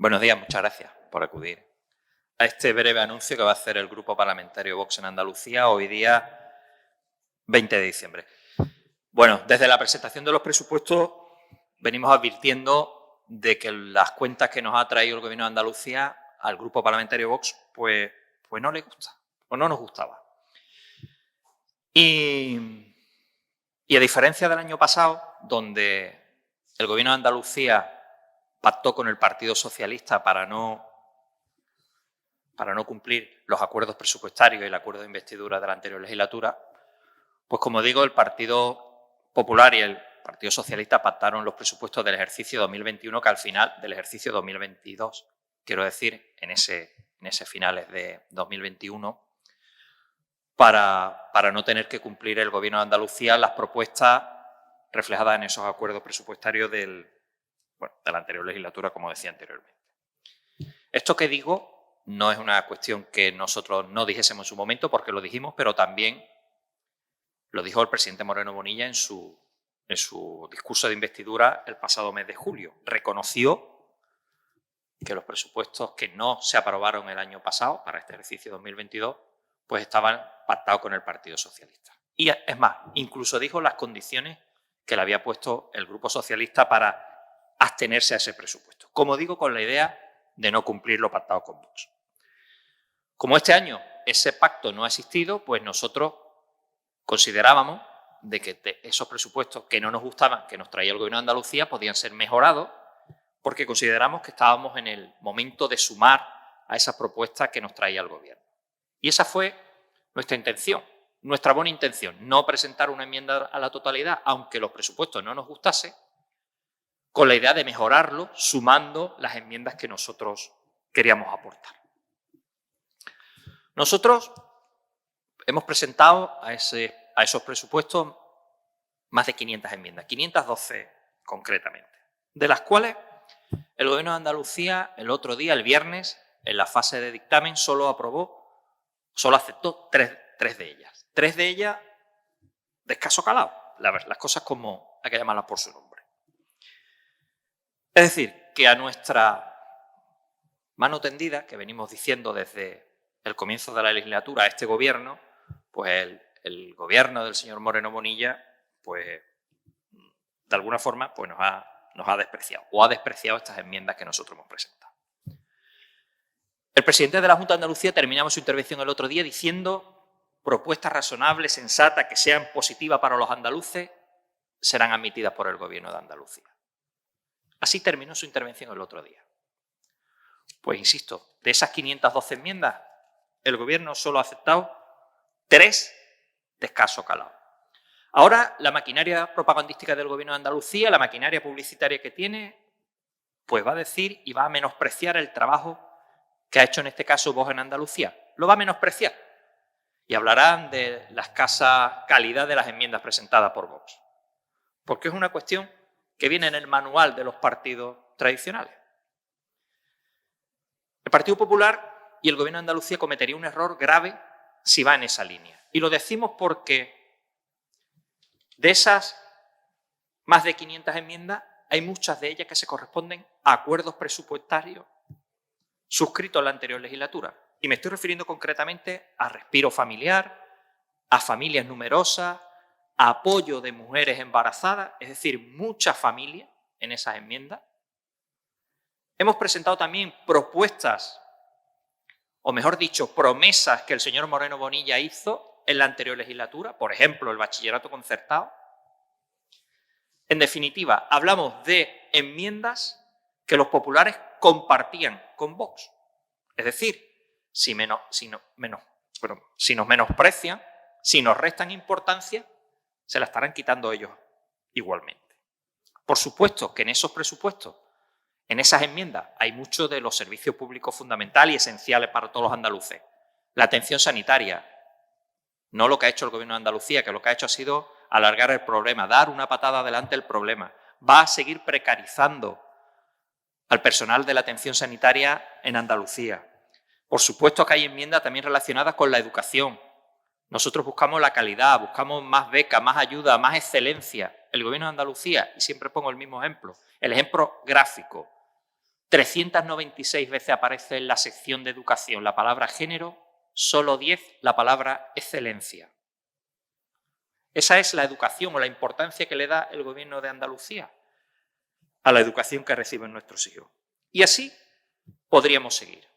Buenos días, muchas gracias por acudir a este breve anuncio que va a hacer el Grupo Parlamentario Vox en Andalucía hoy día 20 de diciembre. Bueno, desde la presentación de los presupuestos venimos advirtiendo de que las cuentas que nos ha traído el Gobierno de Andalucía al Grupo Parlamentario Vox pues no le gusta o no nos gustaba. Y a diferencia del año pasado, donde el Gobierno de Andalucía pactó con el Partido Socialista para no cumplir los acuerdos presupuestarios y el acuerdo de investidura de la anterior legislatura, pues como digo, el Partido Popular y el Partido Socialista pactaron los presupuestos del ejercicio 2021, que al final del ejercicio 2022, quiero decir, en ese finales de 2021, para no tener que cumplir el Gobierno de Andalucía las propuestas reflejadas en esos acuerdos presupuestarios de la anterior legislatura, como decía anteriormente. Esto que digo no es una cuestión que nosotros no dijésemos en su momento, porque lo dijimos, pero también lo dijo el presidente Moreno Bonilla en su discurso de investidura el pasado mes de julio. Reconoció que los presupuestos que no se aprobaron el año pasado, para este ejercicio 2022, pues estaban pactados con el Partido Socialista. Y es más, incluso dijo las condiciones que le había puesto el Grupo Socialista para abstenerse a ese presupuesto. Como digo, con la idea de no cumplir lo pactado con Vox. Como este año ese pacto no ha existido, pues nosotros considerábamos de que esos presupuestos que no nos gustaban, que nos traía el Gobierno de Andalucía, podían ser mejorados, porque consideramos que estábamos en el momento de sumar a esas propuestas que nos traía el Gobierno. Y esa fue nuestra intención, nuestra buena intención, no presentar una enmienda a la totalidad, aunque los presupuestos no nos gustase, con la idea de mejorarlo, sumando las enmiendas que nosotros queríamos aportar. Nosotros hemos presentado a esos presupuestos más de 500 enmiendas, 512 concretamente, de las cuales el Gobierno de Andalucía el otro día, el viernes, en la fase de dictamen, solo aceptó tres de ellas. Tres de ellas de escaso calado, las cosas como hay que llamarlas por su nombre. Es decir, que a nuestra mano tendida, que venimos diciendo desde el comienzo de la legislatura a este Gobierno, pues el Gobierno del señor Moreno Bonilla, pues de alguna forma pues nos ha despreciado o ha despreciado estas enmiendas que nosotros hemos presentado. El presidente de la Junta de Andalucía terminamos su intervención el otro día diciendo: propuestas razonables, sensatas, que sean positivas para los andaluces, serán admitidas por el Gobierno de Andalucía. Así terminó su intervención el otro día. Pues insisto, de esas 512 enmiendas, el Gobierno solo ha aceptado 3 de escaso calado. Ahora, la maquinaria propagandística del Gobierno de Andalucía, la maquinaria publicitaria que tiene, pues va a decir y va a menospreciar el trabajo que ha hecho en este caso Vox en Andalucía. Lo va a menospreciar. Y hablarán de la escasa calidad de las enmiendas presentadas por Vox. Porque es una cuestión que viene en el manual de los partidos tradicionales. El Partido Popular y el Gobierno de Andalucía cometería un error grave si va en esa línea. Y lo decimos porque de esas más de 500 enmiendas, hay muchas de ellas que se corresponden a acuerdos presupuestarios suscritos en la anterior legislatura. Y me estoy refiriendo concretamente a respiro familiar, a familias numerosas, a apoyo de mujeres embarazadas, es decir, muchas familias en esas enmiendas. Hemos presentado también propuestas, o mejor dicho, promesas que el señor Moreno Bonilla hizo en la anterior legislatura, por ejemplo, el bachillerato concertado. En definitiva, hablamos de enmiendas que los populares compartían con Vox. Es decir, si nos menosprecian, si nos restan importancia, se la estarán quitando ellos igualmente. Por supuesto que en esos presupuestos, en esas enmiendas, hay mucho de los servicios públicos fundamentales y esenciales para todos los andaluces. La atención sanitaria, no lo que ha hecho el Gobierno de Andalucía, que lo que ha hecho ha sido alargar el problema, dar una patada adelante el problema. Va a seguir precarizando al personal de la atención sanitaria en Andalucía. Por supuesto que hay enmiendas también relacionadas con la educación. Nosotros buscamos la calidad, buscamos más becas, más ayuda, más excelencia. El Gobierno de Andalucía, y siempre pongo el mismo ejemplo, el ejemplo gráfico 396 veces aparece en la sección de educación la palabra género, solo 10 la palabra excelencia. Esa es la educación o la importancia que le da el Gobierno de Andalucía a la educación que reciben nuestros hijos. Y así podríamos seguir.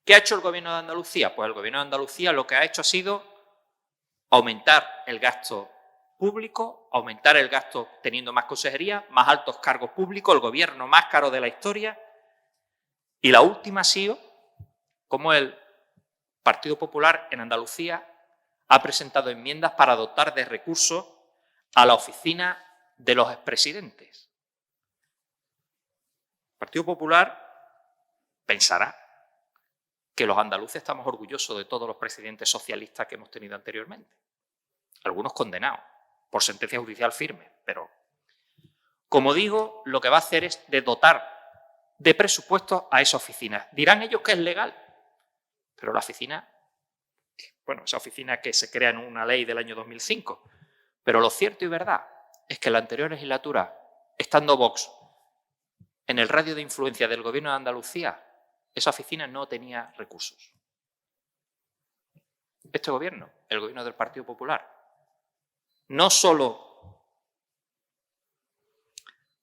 ¿Qué ha hecho el Gobierno de Andalucía? Pues el Gobierno de Andalucía lo que ha hecho ha sido aumentar el gasto público, aumentar el gasto teniendo más consejerías, más altos cargos públicos, el gobierno más caro de la historia. Y la última ha sido como el Partido Popular en Andalucía ha presentado enmiendas para dotar de recursos a la oficina de los expresidentes. El Partido Popular pensará que los andaluces estamos orgullosos de todos los presidentes socialistas que hemos tenido anteriormente. Algunos condenados por sentencia judicial firme, pero como digo, lo que va a hacer es de dotar de presupuestos a esa oficina. Dirán ellos que es legal, pero la oficina, bueno, esa oficina que se crea en una ley del año 2005, pero lo cierto y verdad es que en la anterior legislatura, estando Vox en el radio de influencia del Gobierno de Andalucía, esa oficina no tenía recursos. Este gobierno, el gobierno del Partido Popular, no solo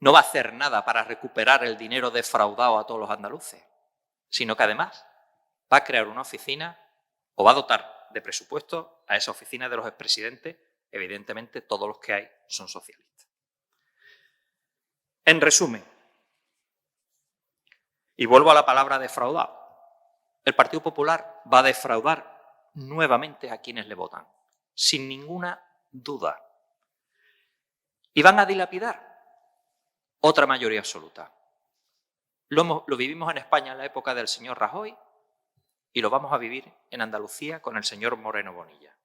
no va a hacer nada para recuperar el dinero defraudado a todos los andaluces, sino que además va a crear una oficina o va a dotar de presupuesto a esa oficina de los expresidentes. Evidentemente, todos los que hay son socialistas. En resumen, y vuelvo a la palabra defraudado, el Partido Popular va a defraudar nuevamente a quienes le votan, sin ninguna duda. Y van a dilapidar otra mayoría absoluta. Lo vivimos en España en la época del señor Rajoy y lo vamos a vivir en Andalucía con el señor Moreno Bonilla.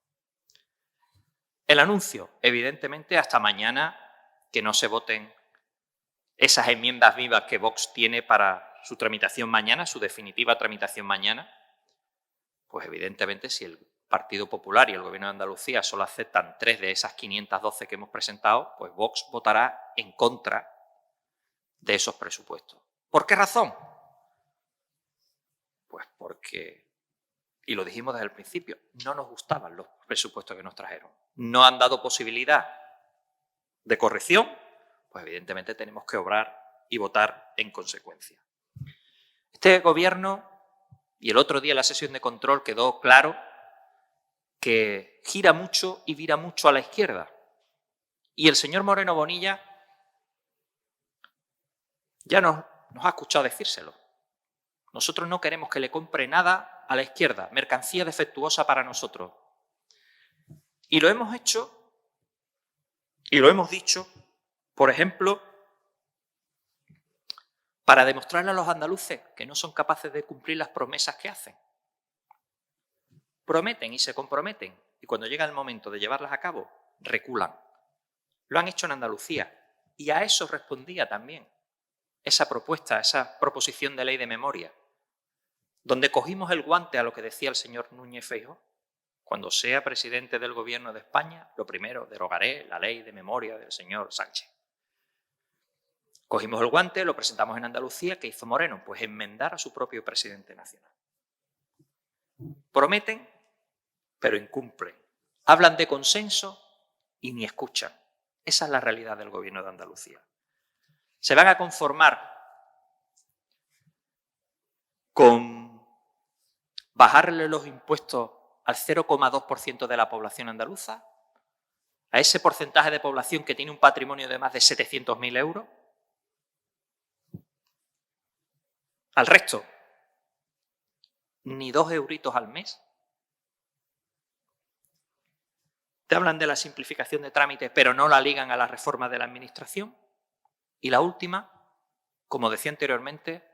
El anuncio, evidentemente, hasta mañana que no se voten esas enmiendas vivas que Vox tiene para su tramitación mañana, su definitiva tramitación mañana, pues evidentemente si el Partido Popular y el Gobierno de Andalucía solo aceptan 3 de esas 512 que hemos presentado, pues Vox votará en contra de esos presupuestos. ¿Por qué razón? Pues porque, y lo dijimos desde el principio, no nos gustaban los presupuestos que nos trajeron. No han dado posibilidad de corrección, pues evidentemente tenemos que obrar y votar en consecuencia. Este gobierno, y el otro día en la sesión de control quedó claro que gira mucho y vira mucho a la izquierda. Y el señor Moreno Bonilla ya nos ha escuchado decírselo. Nosotros no queremos que le compre nada a la izquierda, mercancía defectuosa para nosotros. Y lo hemos hecho, y lo hemos dicho, por ejemplo, para demostrarle a los andaluces que no son capaces de cumplir las promesas que hacen. Prometen y se comprometen, y cuando llega el momento de llevarlas a cabo, reculan. Lo han hecho en Andalucía, y a eso respondía también esa propuesta, esa proposición de ley de memoria, donde cogimos el guante a lo que decía el señor Núñez Feijóo. Cuando sea presidente del Gobierno de España, lo primero, derogaré la ley de memoria del señor Sánchez. Cogimos el guante, lo presentamos en Andalucía. ¿Qué hizo Moreno? Pues enmendar a su propio presidente nacional. Prometen, pero incumplen. Hablan de consenso y ni escuchan. Esa es la realidad del Gobierno de Andalucía. Se van a conformar con bajarle los impuestos al 0,2% de la población andaluza, a ese porcentaje de población que tiene un patrimonio de más de 700.000 euros, al resto, ni 2 euritos al mes. Te hablan de la simplificación de trámites, pero no la ligan a la reforma de la administración. Y la última, como decía anteriormente,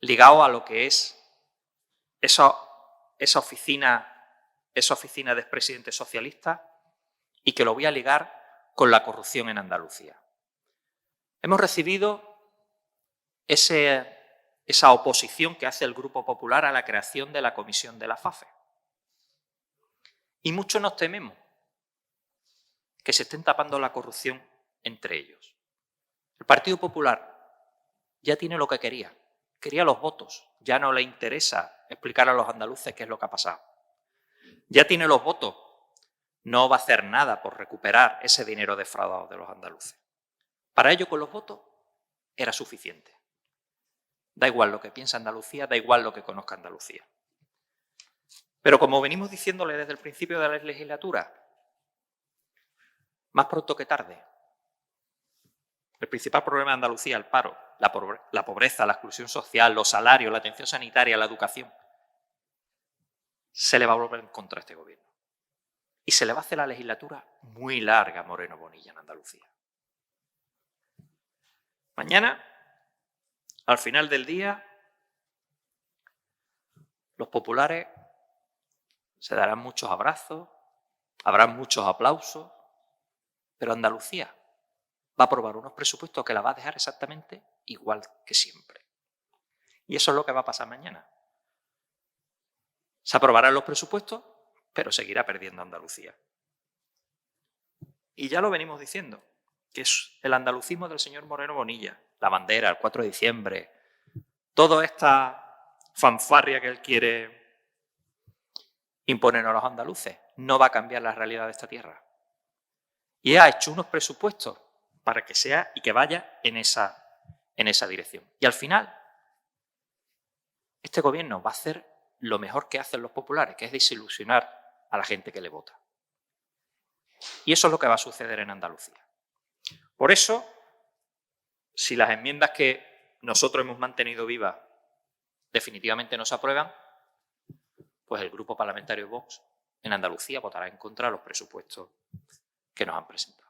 ligado a lo que es esa oficina de expresidentes socialistas, y que lo voy a ligar con la corrupción en Andalucía. Hemos recibido esa oposición que hace el Grupo Popular a la creación de la comisión de la FAFE. Y muchos nos tememos que se estén tapando la corrupción entre ellos. El Partido Popular ya tiene lo que quería. Quería los votos. Ya no le interesa explicar a los andaluces qué es lo que ha pasado. Ya tiene los votos. No va a hacer nada por recuperar ese dinero defraudado de los andaluces. Para ello, con los votos, era suficiente. Da igual lo que piensa Andalucía, da igual lo que conozca Andalucía. Pero como venimos diciéndole desde el principio de la legislatura, más pronto que tarde, el principal problema de Andalucía, el paro, la pobreza, la exclusión social, los salarios, la atención sanitaria, la educación, se le va a volver en contra a este gobierno. Y se le va a hacer la legislatura muy larga a Moreno Bonilla en Andalucía. Mañana, al final del día, los populares se darán muchos abrazos, habrá muchos aplausos, pero Andalucía va a aprobar unos presupuestos que la va a dejar exactamente igual que siempre. Y eso es lo que va a pasar mañana. Se aprobarán los presupuestos, pero seguirá perdiendo Andalucía. Y ya lo venimos diciendo, que es el andalucismo del señor Moreno Bonilla, la bandera, el 4 de diciembre, toda esta fanfarria que él quiere imponer a los andaluces, no va a cambiar la realidad de esta tierra. Y ha hecho unos presupuestos para que sea y que vaya en esa dirección. Y al final, este gobierno va a hacer lo mejor que hacen los populares, que es desilusionar a la gente que le vota. Y eso es lo que va a suceder en Andalucía. Por eso, si las enmiendas que nosotros hemos mantenido vivas definitivamente no se aprueban, pues el Grupo Parlamentario Vox en Andalucía votará en contra de los presupuestos que nos han presentado.